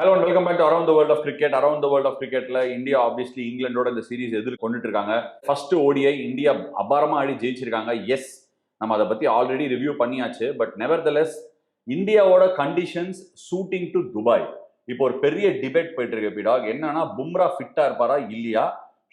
Hello and welcome back to Around the World of Cricket. Around the World of Cricketல India obviously இங்கிலாண்டோட இந்த series கொண்டுட்டு இருக்காங்க. First ODI India அபாரமா ஆடி ஜெயிச்சிருக்காங்க. S, நம்ம அதை பத்தி ஆல்ரெடி ரிவ்யூ பண்ணியாச்சு. பட் நெவர்தலெஸ் இந்தியாவோட கண்டிஷன்ஸ் சூட்டிங் டு துபாய். இப்போ ஒரு பெரிய டிபேட் போயிட்டு இருக்கு பிடாக். என்னன்னா, பும்ரா ஃபிட்டா இருப்பாரா இல்லையா,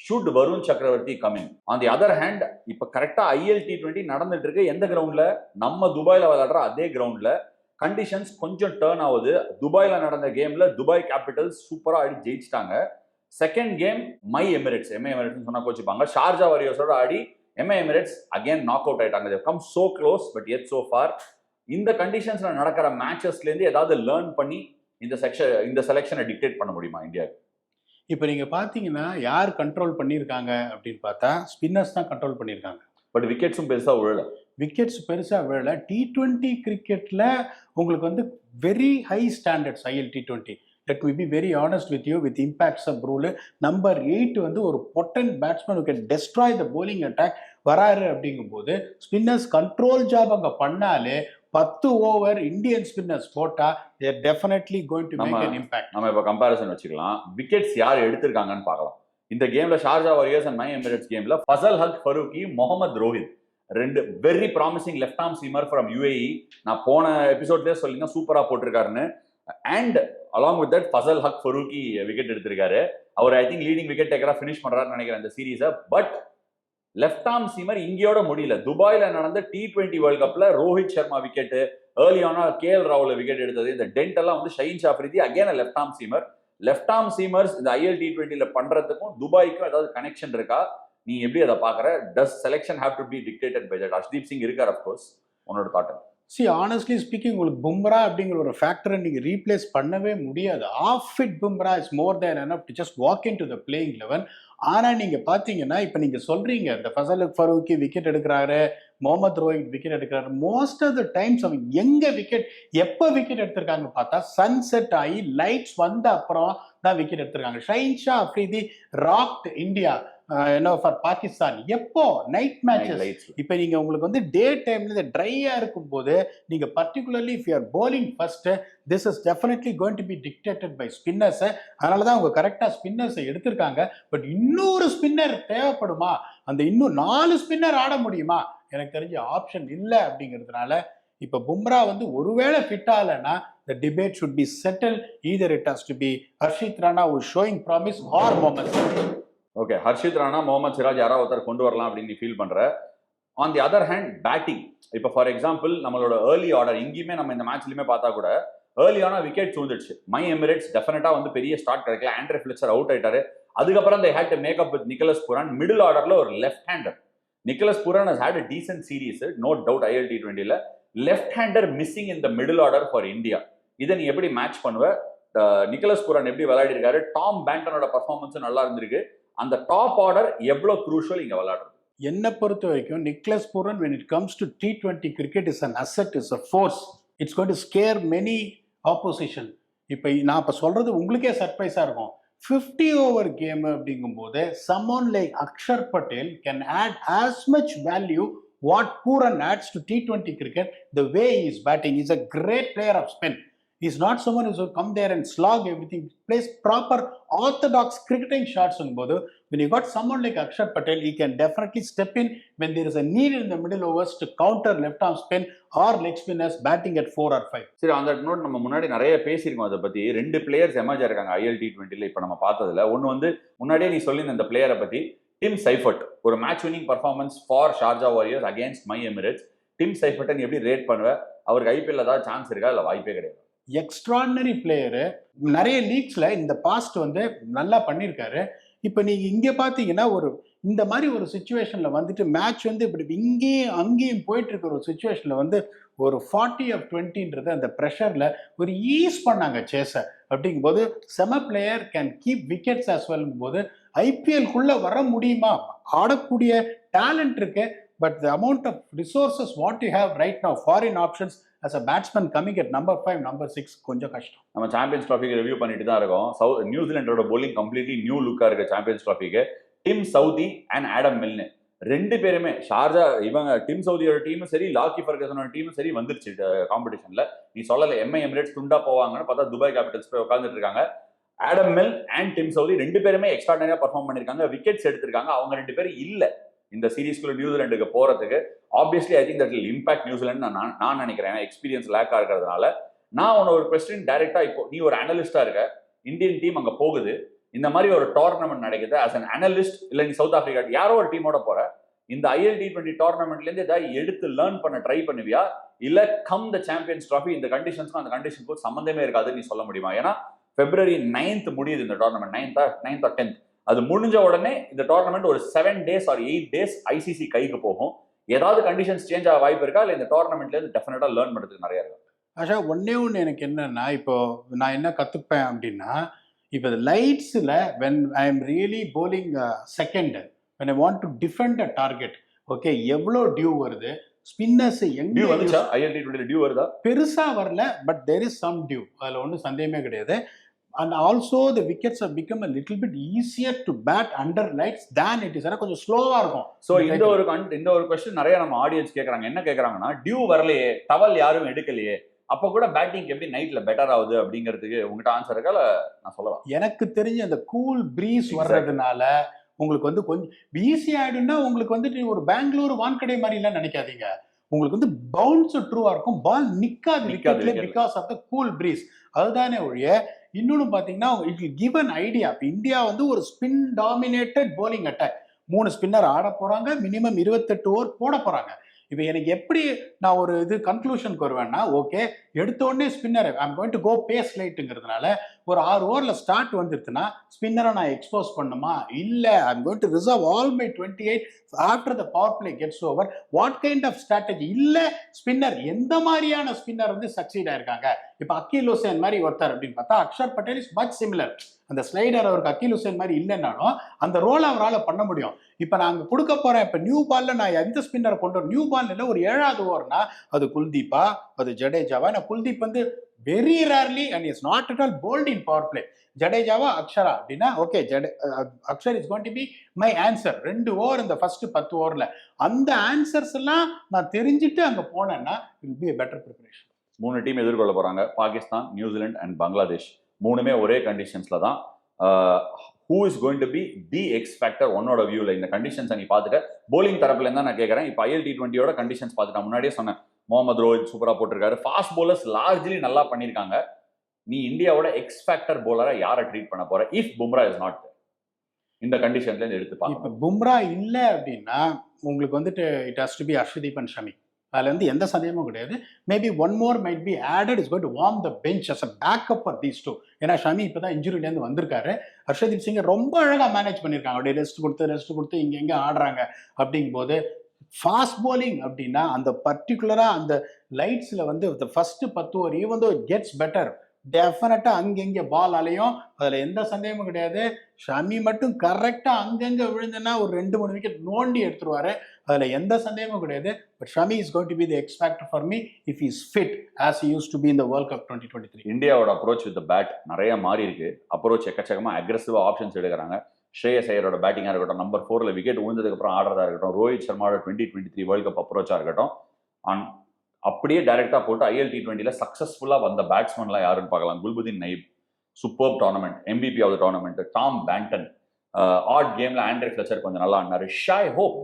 ஷுட் வருண் சக்கரவர்த்தி coming. On the other hand இப்போ கரெக்டா IL T20 நடந்துட்டு இருக்கு. எந்த கிரவுண்ட்ல? நம்ம துபாயில விளையாடுற அதே கிரவுண்ட்ல. கண்டிஷன்ஸ் கொஞ்சம் டர்ன் ஆகுது. துபாயில நடந்த கேம்ல துபாய் கேபிட்டல்ஸ் சூப்பரா ஆடி ஜெயிச்சிட்டாங்க. Second game MI Emirates, MI Emirates சொன்னா கோச்சிப்பாங்க, ஷார்ஜா வாரியர்ஸோட ஆடி MI Emirates again knock out ஆயிட்டாங்க. They come so close but yet so far. இந்த கண்டிஷன்ஸ்ல நடக்கிற மேட்சஸ்ல இருந்து ஏதாவது லேர்ன் பண்ணி இந்த செலெக்ஷனை டிக்டேட் பண்ண முடியுமா இந்தியாவுக்கு? இப்போ நீங்கள் பார்த்தீங்கன்னா யார் கண்ட்ரோல் பண்ணியிருக்காங்க அப்படின்னு பார்த்தா ஸ்பின்னர்ஸ் தான் கண்ட்ரோல் பண்ணியிருக்காங்க. பட் விக்கெட்ஸும் பெருசாக விழல. விக்கெட்ஸ் பெருசாக விழல. T20 கிரிக்கெட்டில் உங்களுக்கு வந்து very high standards IL T20. Let me be very honest with you, with impacts of rule. Number 8 வந்து ஒரு potent batsman can destroy the bowling attack வராரு. அப்படிங்கும்போது ஸ்பின்னர்ஸ் கண்ட்ரோல் ஜாப் அங்கே பண்ணாலே 10 ஓவர் இந்தியன் ஸ்பின்னர்ஸ் போட்டா they are definitely going to make an impact. நம்ம இப்போ comparison வச்சுக்கலாம். விக்கெட்ஸ் யார் எடுத்திருக்காங்கன்னு பார்க்கலாம். இந்த கேம்ல Sharjah Warriors and MI Emirates கேம்ல ஃபசல் ஹக் ஃபரூக்கி, முகமது ரோஹித், ரெண்டு very promising left arm seamer from UAE. நான் போன எபிசோட்லேயே சொல்லிங்க சூப்பரா போட்டிருக்காருன்னு. And along with that Fazal Haq Farooqi wicket எடுத்திருக்காரு. அவர் ஐ திங்க் லீடிங் விக்கெட் டேக்கரா ஃபினிஷ் பண்றாருன்னு நினைக்கிறேன் இந்த சீரீஸை. பட் லெஃப்ட் ஆர்ம் சீமர் இங்கேயோட முடியல. துபாயில நடந்த T20 வேர்ல்ட் கப்ல ரோஹித் சர்மா விக்கெட், ஏர்லியானா KL ராகுல் விக்கெட் எடுத்தது. இந்த டென்ட் எல்லாம் வந்து Shaheen Afridi again left arm seamer. Left arm seamers இந்த IL T20 பண்றதுக்கும் துபாய்க்கும் ஏதாவது கனெக்ஷன் இருக்கா? நீ எப்படி அதை பாக்குற? Does selection have to be dictated by that? Harshdeep Singh இருக்கார் அஃப்கோர்ஸ். உன்னோட தாட்? ஆனஸ்ட்லி ஸ்பீக்கிங், உங்களுக்கு பும்ரா அப்படிங்கிற ஒரு ஃபேக்டரை நீங்க ரீப்ளேஸ் பண்ணவே முடியாது. A fit Bumrah is more than enough to just walk in to the playing eleven. ஆனா நீங்க பாத்தீங்கன்னா இப்ப நீங்க சொல்றீங்க இந்த ஃபசல் ஃபரூக்கி விக்கெட் எடுக்கிறாரு, முகமது ரோஹித் விக்கெட் எடுக்கிறாரு. மோஸ்ட் ஆஃப் த டைம்ஸ் அவங்க எங்க விக்கெட் எப்ப விக்கெட் எடுத்திருக்காங்க பார்த்தா சன்செட் ஆகி லைட்ஸ் வந்த அப்புறம் தான் விக்கெட் எடுத்திருக்காங்க. Shaheen Shah Afridi rocked India for Pakistan. எப்போ? Night matches. இப்ப நீங்க உங்களுக்கு வந்து டே டைம்ல இந்த ட்ரையா இருக்கும் போது நீங்க particularly if you are bowling first, this is definitely going to be dictated by spinners. அதனாலதான் அவங்க கரெக்டா ஸ்பின்னர்ஸை எடுத்திருக்காங்க. பட் இன்னொரு ஸ்பின்னர் தேவைப்படுமா? அந்த இன்னும் 4 ஸ்பின்னர் ஆட முடியுமா? எனக்கு தெரிஞ்ச ஆப்ஷன் இல்லை. அப்படிங்கிறதுனால இப்ப பும்ரா வந்து ஒருவேளை ஃபிட் ஆகலைன்னா the debate should be settled. Either it has to be Harshit Rana who is showing promise or Mohammad Siraj. Okay, Harshit Rana, Mohammed Siraj யாராவது ஒருத்தர் கொண்டு வரலாம் அப்படின்னு நீ ஃபீல் பண்ற. On the other hand batting, இப்போ ஃபார் எக்ஸாம்பிள் நம்மளோட ஏர்லி ஆர்டர் இங்கேயுமே நம்ம இந்த மேட்ச்லயுமே பார்த்தா கூட ஏர்லியான விக்கெட் சூழ்ந்துடுச்சு. மை எமிரேட்ஸ் டெஃபினட்டா வந்து பெரிய ஸ்டார்ட் கிடைக்கல. ஆண்ட்ரே ஃபிளிச்சர் அவுட் ஆயிட்டாரு. அதுக்கப்புறம் they had to make up with Nicholas Pooran. Middle ஆர்டர்ல ஒரு left hander Nicholas Pooran has had a decent series, no doubt. IL T20 left hander missing in the middle order for India. இதை நீ எப்படி match பண்ணுவ? Nicholas Pooran எப்படி விளையாடி இருக்காரு, Tom பேண்டனோட performance நல்லா இருந்திருக்கு. அந்த டாப் ஆர்டர் எவ்வளவு க்ரூஷியல் இங்க விளையாடுறது? என்னை பொறுத்த வரைக்கும் நிக்லஸ் Pooran when it comes to T20 cricket is an asset, is a force. It's going to scare many opposition. இப்போ நான் இப்போ சொல்றது உங்களுக்கே சர்ப்ரைஸா இருக்கும். 50 ஓவர் கேம் அப்படிங்கும்போது someone like Akshar Patel can add as much value what Pooran adds to T20 cricket. The way he is batting, he's a great player of spin. He's not someone who's going to come there and slog everything. He plays proper orthodox cricketing shots on both. When you got someone like Akshar Patel, he can definitely step in when there is a need in the middle overs to counter left arm spin or leg spinners batting at 4 or 5. சரி, அந்த note நம்ம முன்னாடி நிறைய பேசியிருக்கோம் அதை பத்தி. 2 players emerge இருக்காங்க IL T20 இப்போ நம்ம பார்த்ததுல. ஒன்று வந்து முன்னாடியே நீ சொல்லியிருந்த இந்த பிளேயரை பத்தி, டிம் சைஃபர்ட். ஒரு match winning performance for Sharjah Warriors against MI Emirates. Tim சைஃபர்ட்டை நீ எப்படி ரேட் பண்ணுவ? அவருக்கு IPL ஏதாவது சான்ஸ் இருக்கா? இல்லை வாய்ப்பே கிடையாது. Extraordinary player. நிறைய லீக்ஸ்ல இந்த பாஸ்ட் வந்து நல்லா பண்ணியிருக்காரு. இப்போ நீங்க இங்க பாத்தீங்கன்னா ஒரு இந்த மாதிரி ஒரு சுச்சுவேஷன்ல வந்துட்டு மேட்ச் வந்து இப்படி இங்கேயும் அங்கேயும் போயிட்டு இருக்கிற ஒரு சுச்சுவேஷன்ல வந்து ஒரு 40 of 20ன்றது அந்த ப்ரெஷர்ல ஒரு ஈஸ் பண்ணாங்க சேஸை. அப்படிங்கும்போது செம player can keep wickets as well போது IPL-குள்ள வர முடியுமா? ஆடக்கூடிய டேலண்ட் இருக்கு. But the amount of resources what you have right now, foreign options as a batsman coming at number 5, number 6 கொஞ்சம் கஷ்டம். நம்ம சாம்பியன்ஸ் ட்ராஃபிக்கு ரிவ்யூ பண்ணிட்டு தான் இருக்கோம். நியூசிலாண்டோட bowling கம்ப்ளீட்லி நியூ லுக்கா இருக்கு champions traffic. Dim Saudi and Adam Milne ரெண்டு பேருமே ஷார்ஜா இவங்க டிம் சவுதியோட டீமும் சரி, லாக்கி ஃபர்கசனோட டீமும் சரி வந்துருச்சு காம்படிஷன்ல. நீ சொல்லல எம்ஐ எமிரேட்ஸ் துண்டா போவாங்கன்னு பார்த்தா துபாய் கேபிட்டல்ஸ் போய் உட்காந்துட்டு இருக்காங்க. Adam mill and dim Saudi ரெண்டு பேருமே எக்ஸ்ட்ராடனரியா பர்ஃபார்ம் பண்ணிருக்காங்க, விக்கெட்ஸ் எடுத்திருக்காங்க. அவங்க ரெண்டு பேரும் இல்ல இந்த சீரீஸ்குள்ள நியூசிலாந்துக்கு போறதுக்கு. Obviously I think that will impact New Zealand நான் நினைக்கிறேன், எக்ஸ்பீரியன்ஸ் லேக்கா இருக்கிறதுனால. நான் உன ஒரு கொஸ்டின் டைரக்டா, இப்போ நீ ஒரு அனலிஸ்டா இருக்க, இந்தியன் டீம் அங்க போகுது, இந்த மாதிரி ஒரு டோர்னமெண்ட் நடக்குது, ஆஸ் அன் அனலிஸ்ட் இல்ல நீ சவுத் ஆப்பிரிக்கா யாரோ ஒரு டீமோட போற, இந்த ILT20 டோர்னமெண்ட்ல இருந்து ஏதாவது எடுத்து லேர்ன் பண்ண ட்ரை பண்ணுவியா, இல்ல கம் த சாம்பியன்ஸ் ட்ராஃபி இந்த கண்டிஷன்ஸ்க்கும் அந்த கண்டிஷனுக்கும் சம்பந்தமே இருக்காதுன்னு நீ சொல்ல முடியுமா? ஏன்னா February 9th முடியுது இந்த டோர்னமெண்ட், 9th or 10th. அது முடிஞ்ச உடனே இந்த டோர்னமெண்ட் ஒரு 7 days or 8 days ICC கைக்கு போகும். ஏதாவது கண்டிஷன்ஸ் சேஞ்ச் ஆக வாய்ப்பு இருக்கா, இல்ல இந்த டோர்னமெண்ட்ல இருந்து டெஃபினட்டா லேர்ன் பண்றதுக்கு நிறைய இருக்கு? ஆஷா, ஒன்னே ஒன்று எனக்கு என்னன்னா, இப்போ நான் என்ன கற்றுப்பேன் அப்படின்னா, இப்போ லைட்ஸில் when I am really bowling second, when I want to defend a target, okay, எவ்வளோ டியூ வருது, ஸ்பின்னர்ஸ் எங்கே வந்துச்சா? ILT20 டியூ வருதா? பெருசாக வரல, but there is some dew, அதில் ஒன்றும் சந்தேகமே கிடையாது. And also the wickets have become a little bit easier to bat under lights than it is. ஆனால் கொஞ்சம் ஸ்லோவாக இருக்கும். ஸோ இந்த ஒரு கொஸ்டின் நிறைய நம்ம ஆடியன்ஸ் கேட்குறாங்க. என்ன கேட்குறாங்கன்னா, டியூ வரலையே, டவல் யாரும் எடுக்கலையே, அப்போ கூட பேட்டிங் எப்படி நைட்ல பெட்டர் ஆகுது அப்படிங்கிறதுக்கு உங்ககிட்ட ஆன்சர் இருக்கா? நான் சொல்லலாம். எனக்கு தெரிஞ்ச அந்த கூல் பிரீஸ் வர்றதுனால உங்களுக்கு வந்து கொஞ்சம் ஈஸி ஆயிடும்னா, உங்களுக்கு வந்துட்டு ஒரு பெங்களூர் வான்கடை மாதிரி எல்லாம் நினைக்காதீங்க. உங்களுக்கு வந்து பவுன்ஸ் ட்ரூவா இருக்கும், பால் நிக்காது விக்கெட்ல because of the cool breeze. அதுதானே ஒழிய இன்னொன்னு பாத்தீங்கன்னா, it will give an idea. இப்போ இந்தியா வந்து ஒரு spin dominated bowling attack, 3 spinner ஆட போறாங்க, மினிமம் 28 ஓவர் போட போறாங்க. இப்போ எனக்கு எப்படி நான் ஒரு இது கன்க்ளூஷனுக்கு வருவேன்னா, ஓகே, எடுத்த உடனே spinner I'm going to go pace லைட்டுங்கிறதுனால ஒரு 6 ஓவரில் ஸ்டார்ட் வந்துருச்சுன்னா ஸ்பின்னரை நான் எக்ஸ்போஸ் பண்ணுமா? இல்லை, I'm going to reserve all my 28 after the power play gets over. What kind of strategy? இல்லை, ஸ்பின்னர் எந்த மாதிரியான ஸ்பின்னர் வந்து சக்சீட் ஆயிருக்காங்க? இப்போ அக்கீல் ஹுசேன் மாதிரி ஒருத்தர் அப்படின்னு பார்த்தா Axar Patel is much similar. அந்த ஸ்லைடர் அவருக்கு அக்கீல் ஹுசேன் மாதிரி இல்லைன்னாலும் அந்த ரோல் அவரால் பண்ண முடியும். இப்போ நாங்கள் கொடுக்க போகிறேன், இப்போ நியூ பாலில் நான் எந்த ஸ்பின்னரை கொண்டு வரோம், நியூ பால் இல்லை, ஒரு 7வது ஓவர்னா அது குல்தீப்பா, அது ஜடேஜாவா? நான் குல்தீப் வந்து very rarely and is not at all bowled in power play. ஜடேஜாவா அக்ஷரா அப்படின்னா okay, Akshar is going to be my answer. 2 over இந்த ஃபர்ஸ்ட் 10 ஓவரில் அந்த ஆன்சர்ஸ் எல்லாம் நான் தெரிஞ்சுட்டு அங்கே போனேன்னா will be a better preparation. 3 team எதிர்கொள்ள போறாங்க, பாகிஸ்தான், நியூசிலாந்து அண்ட் பங்களாதேஷ். 3மே ஒரே கண்டிஷன்ஸ்ல தான். Who is going to be the X factor உன்னோட வியூல? இந்த கண்டிஷன்ஸ் நீ பார்த்துக்க, போலிங் தரப்புல இருந்தா நான் கேட்கறேன். இப்போ ILT20யோட கண்டிஷன்ஸ் பார்த்துட்டேன், முன்னாடியே சொன்னேன், முகமது ரோஹித் சூப்பரா போட்டிருக்காரு, ஃபாஸ்ட் போலர்ஸ் லார்ஜ்லி நல்லா பண்ணியிருக்காங்க. நீ இந்தியாவோட எக்ஸ் ஃபேக்டர் போலரை யாரை ட்ரீட் பண்ண போற இஃப் பும்ரா இஸ் நாட் இந்த கண்டிஷன்ல இருந்து எடுத்து பாருங்க. இப்போ பும்ரா இல்லை அப்படின்னா உங்களுக்கு வந்துட்டு it has to be Harshdeep and Shami. அதில் வந்து எந்த சந்தேகமும் கிடையாது. Maybe one more might be added, is going to warm the bench as a backup for these two. ஏன்னா ஷமி இப்போ தான் இன்ஜுரிலேருந்து வந்திருக்காரு. ஹர்ஷதீப் சிங்கை ரொம்ப அழகாக மேனேஜ் பண்ணியிருக்காங்க. அப்படியே ரெஸ்ட் கொடுத்து இங்கே எங்கே ஆடுறாங்க அப்படிங்கும்போது ஃபாஸ்ட் போலிங் அப்படின்னா அந்த பர்டிகுலராக அந்த லைட்ஸில் வந்து first 10 over even though it gets better, டெஃபினட்டா அங்கங்கே பால் அலையும், அதில் எந்த சந்தேகமும் கிடையாது. ஷமி மட்டும் கரெக்டாக அங்கங்கே விழுந்துன்னா ஒரு 2-3 விக்கெட் நோண்டி எடுத்துருவாரு, அதில் எந்த சந்தேகமும் கிடையாது. But Shami is going to be the X factor for me if is fit as he used to be in the world cup 2023. இந்தியாவோட அப்ரோச் வித் பேட் நிறைய மாறி இருக்கு. அப்ரோச் எக்கச்சக்கமா அக்ரெசிவா ஆப்ஷன்ஸ் எடுக்கிறாங்க. ஸ்ரேயஸ் ஐயரோட பேட்டிங்காக இருக்கட்டும், நம்பர் 4ல விக்கெட் விழுந்ததுக்கு அப்புறம் ஆடுறதா இருக்கட்டும், ரோஹித் சர்மாவோட 2023 வேர்ல்ட் கப் அப்ரோச்சா இருக்கட்டும், அப்படியே டைரக்டா போட்டு ILT20ல சக்சஸ்ஃபுல்லா வந்த பேட்ஸ்மேன்லாம் யாருன்னு பார்க்கலாம். Gulbadin Naib, super tournament, MVP of the tournament. Tom Banton, odd கேம்ல ஆண்ட்ரே ஃப்ளெச்சர் கொஞ்சம் நல்லா ஆடினாரு. Shai Hope,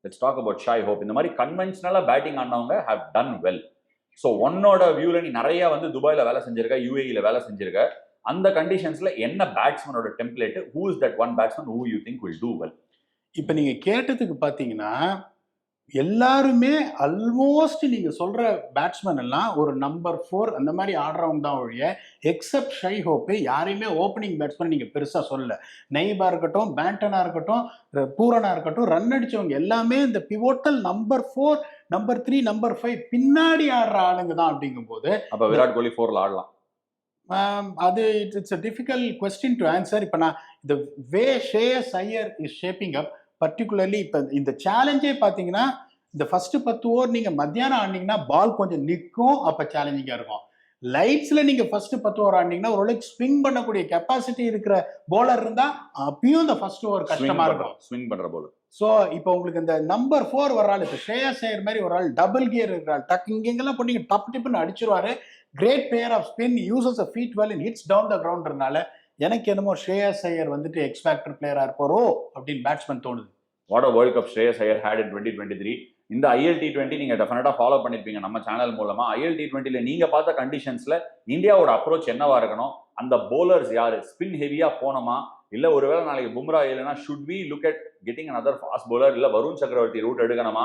let's talk about Shai Hope. இந்த மாதிரி கன்வென்ஷனலா பேட்டிங் ஆனவங்க ஹேவ் டன் வெல். ஸோ உன்னோட வியூல நீ நிறைய வந்து துபாயில வேலை செஞ்சிருக்க, UAEல வேலை செஞ்சிருக்க. அந்த கண்டிஷன்ஸ்ல என்ன பேட்ஸ்மேனோட template, who is that one batsman who you think will do well? இப்போ நீங்க கேட்டதுக்கு பார்த்தீங்கன்னா எல்லாருமே ஆல்மோஸ்ட் நீங்க சொல்ற பேட்ஸ்மேன் எல்லாம் ஒரு நம்பர் 4 அந்த மாதிரி ஆடுறவங்க தான் ஒழிய, எக்ஸப்ட் ஷை ஹோப் யாரையுமே ஓப்பனிங் பேட்ஸ்மேன் நீங்க பெருசா சொல்லல. நைபா இருக்கட்டும், பேண்டனா இருக்கட்டும், பூரனா இருக்கட்டும், ரன் அடிச்சவங்க எல்லாமே இந்த பிவோட்டல் நம்பர் 4, நம்பர் 3, நம்பர் 5 பின்னாடி ஆடுற ஆளுங்க தான். அப்படிங்கும்போது அப்ப விராட் கோலி 4ல ஆடலாம். அது it's a difficult question to answer. இப்போ நான் the way Shreyas Iyer is shaping up, particularly இப்போ இந்த சேலஞ்சே பார்த்தீங்கன்னா, இந்த ஃபர்ஸ்ட் 10 ஓவர் நீங்கள் மத்தியானம் ஆடினீங்கன்னா பால் கொஞ்சம் நிற்கும், அப்போ சேலஞ்சிங்காக இருக்கும். லைட்ஸில் நீங்கள் ஃபர்ஸ்ட் 10 ஓவர் ஆடினீங்கன்னா ஓரளவுக்கு ஸ்விங் பண்ணக்கூடிய கெப்பாசிட்டி இருக்கிற போலர் இருந்தால் அப்பயும் இந்த ஃபர்ஸ்ட் ஓவர் கஷ்டமாக இருக்கும். ஸ்விங் பண்ணுற போலர் ஸோ இப்போ உங்களுக்கு இந்த நம்பர் 4 வர ஆள், இப்போ ஸ்ரேயாஸ் ஐயர் மாதிரி ஒரு ஆள் டபுள் கியர் இருக்கிறாள், டக்கு இங்கெங்கெல்லாம் போட்டீங்க டப்பு டிப்புன்னு அடிச்சிருவாரு. Great player of spin, uses a feet well and hits down the கிரவுண்ட்றனால எனக்கு என்னமோ ஸ்ரேயாஸ் ஐயர் வந்துட்டு எக்ஸ் ஃபேக்டர் பிளேயரா இருப்பாரோ அப்படின்னு பேட்ஸ்மேன் தோணுது. What a world cup Shreyas Iyer had in 2023. இந்த IL T20 நீங்க டெஃபினட்டா ஃபாலோ பண்ணிருப்பீங்க நம்ம சேனல் மூலமா. IL T20ல நீங்க பார்த்த கண்டிஷன்ஸ்ல இந்தியாவோட அப்ரோச் என்னவா இருக்கணும், அந்த bowlers யாரு, ஸ்பின் ஹெவியா போனோமா, இல்ல ஒருவேளை நாளைக்கு பும்ரா இல்லைன்னா should we look at getting another fast bowler, இல்ல வருண் சக்கரவர்த்தி ரூட் எடுக்கணுமா,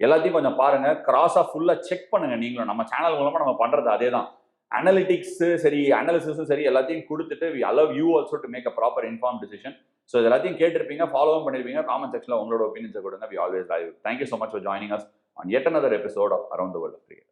எல்லாத்தையும் கொஞ்சம் பாருங்க. கிராஸா ஃபுல்லா செக் பண்ணுங்க. நீங்களும் நம்ம சேனல் மூலமா நம்ம பண்றது அதே தான். அனலிட்டிக்ஸ் சரி, அனாலிசிஸும் சரி, எல்லாத்தையும் கொடுத்துட்டு we allow you also to make a proper inform decision. So இது எல்லாத்தையும் கேட்டிருப்பீங்க, ஃபாலோவும் பண்ணிருப்பீங்க. காமெண்ட் செக்ஷன்ல உங்களோட ஒப்பீனியன்ஸை கொடுங்க. We always value. Thank you so much for joining us on yet another episode of Around the World of Cricket.